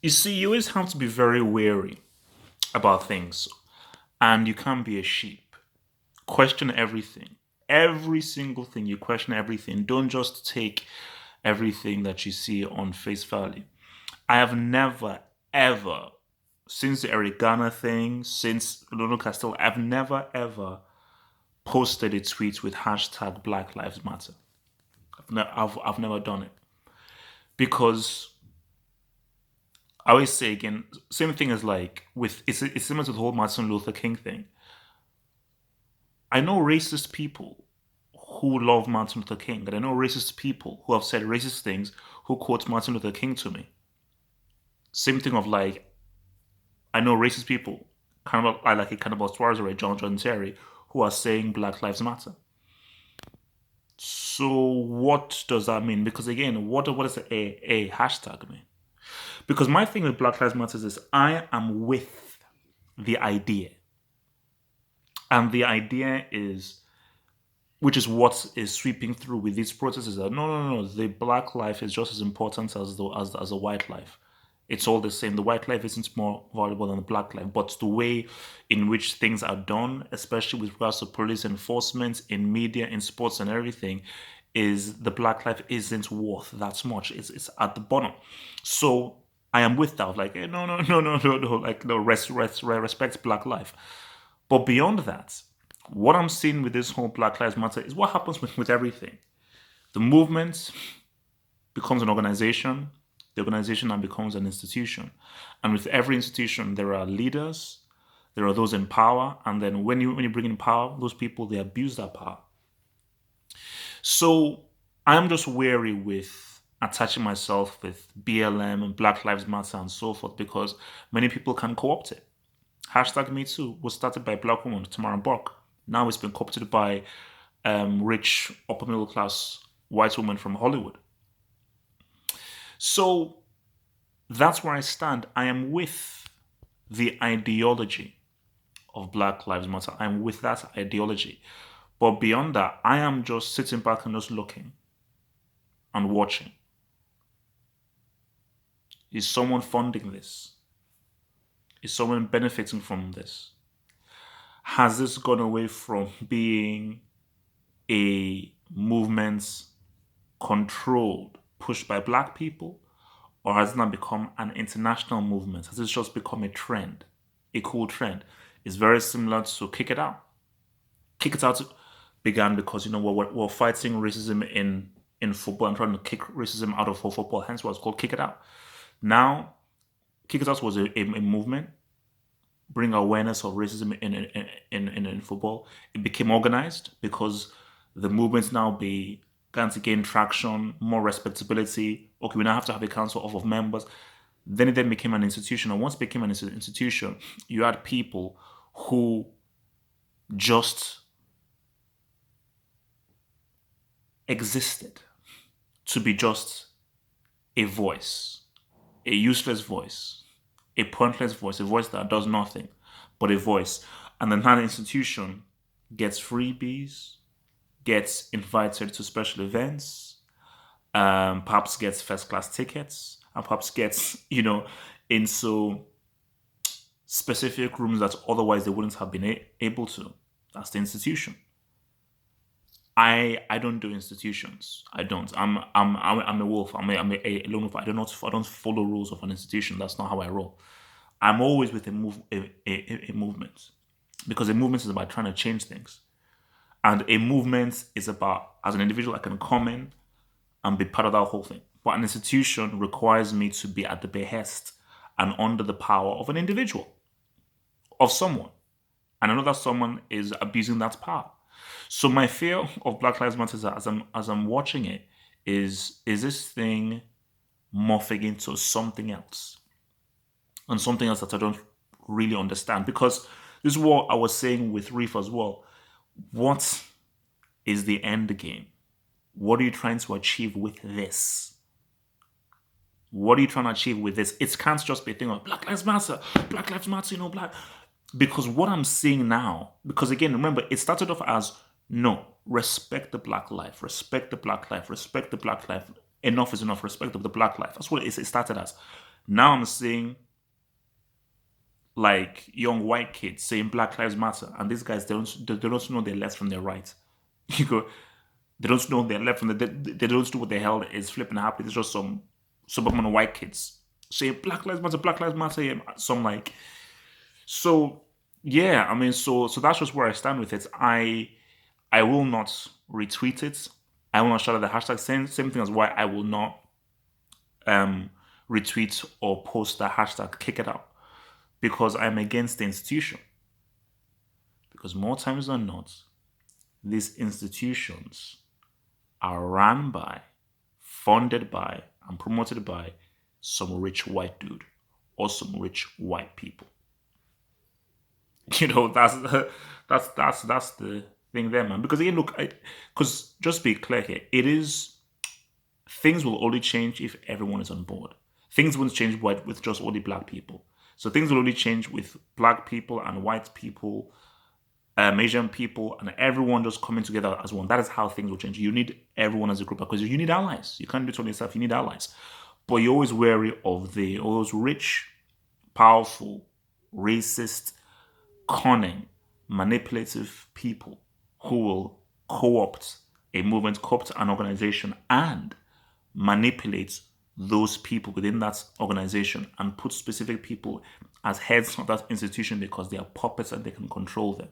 You see, you always have to be very wary about things, and you can't be a sheep. Question everything. Every single thing, you question everything. Don't just take everything that you see on face value. I have never, ever, since the Eric Garner thing, since Lolo Castile, I've never, ever posted a tweet with hashtag Black Lives Matter. I've never done it because I always say again, same thing as like with it's similar to the whole Martin Luther King thing. I know racist people who love Martin Luther King, and I know racist people who have said racist things who quote Martin Luther King to me. Same thing of like I know racist people, kind of I like a kind of Suarez or a John Terry, who are saying Black Lives Matter. So what does that mean? Because again, what does a hashtag mean? Because my thing with Black Lives Matter is I am with the idea. And the idea is, which is what is sweeping through with these protests, is that no, the black life is just as important as the white life. It's all the same. The white life isn't more valuable than the black life, but the way in which things are done, especially with regards to police enforcement, in media, in sports, and everything, is the black life isn't worth that much. It's at the bottom. So I am with that. Like, no. Like, no, respect black life. But beyond that, what I'm seeing with this whole Black Lives Matter is what happens with everything. The movement becomes an organization, the organization now becomes an institution. And with every institution, there are leaders, there are those in power, and then when you bring in power, those people they abuse that power. So I'm just wary with attaching myself with BLM and Black Lives Matter and so forth because many people can co-opt it. Hashtag Me Too was started by a black woman, Tamara Brock. Now it's been co-opted by rich, upper middle class white women from Hollywood. So that's where I stand. I am with the ideology of Black Lives Matter. I'm with that ideology. But beyond that, I am just sitting back and just looking and watching. Is someone funding this? Is someone benefiting from this? Has this gone away from being a movement controlled, pushed by black people? Or has it now become an international movement? Has it just become a trend, a cool trend? It's very similar to Kick It Out. Kick It Out began because, we're fighting racism in football and trying to kick racism out of football, hence why it's called Kick It Out. Now, Kick It Out was a movement bring awareness of racism in football. It became organized because the movements now began to gain traction, more respectability. Okay, we now have to have a council of members. Then it then became an institution. And once it became an institution, you had people who just existed to be just a voice, a useless voice, a pointless voice, a voice that does nothing, but a voice. And then that institution gets freebies, gets invited to special events, perhaps gets first class tickets, and perhaps gets, into specific rooms that otherwise they wouldn't have been able to. That's the institution. I don't do institutions. I don't. I'm a wolf. I'm a lone wolf. I don't follow rules of an institution. That's not how I roll. I'm always with a movement because a movement is about trying to change things, and a movement is about as an individual I can come in and be part of that whole thing. But an institution requires me to be at the behest and under the power of an individual, of someone, and I know that someone is abusing that power. So my fear of Black Lives Matter is that as I'm watching it is this thing morphing into something else and something else that I don't really understand because this is what I was saying with Reef as well. What is the end game? What are you trying to achieve with this? What are you trying to achieve with this? It can't just be a thing of Black Lives Matter, black. Because what I'm seeing now, because again, remember, it started off as no, respect the black life, respect the black life, respect the black life. Enough is enough, respect of the black life. That's what it started as. Now I'm seeing like young white kids saying Black Lives Matter, and these guys they don't know their left from their right. You go, they don't know their left from they don't know what the hell is flipping happening. It's just some suburban white kids saying Black Lives Matter. Yeah. So I'm like, so yeah, I mean, so that's just where I stand with it. I will not retweet it. I will not shout out the hashtag. Same thing as why I will not um retweet or post the hashtag kick it out, because I'm against the institution. Because more times than not, these institutions are run by, funded by, and promoted by some rich white dude or some rich white people. You know, that's the thing there, man. Because again, look, because just be clear here, it is things will only change if everyone is on board. Things won't change with just only black people. So things will only change with black people and white people, Asian people, and everyone just coming together as one. That is how things will change. You need everyone as a group because you need allies. You can't do it on yourself. You need allies. But you're always wary of those rich, powerful, racist, cunning, manipulative people who will co-opt a movement, co-opt an organization, and manipulate those people within that organization and put specific people as heads of that institution because they are puppets and they can control them.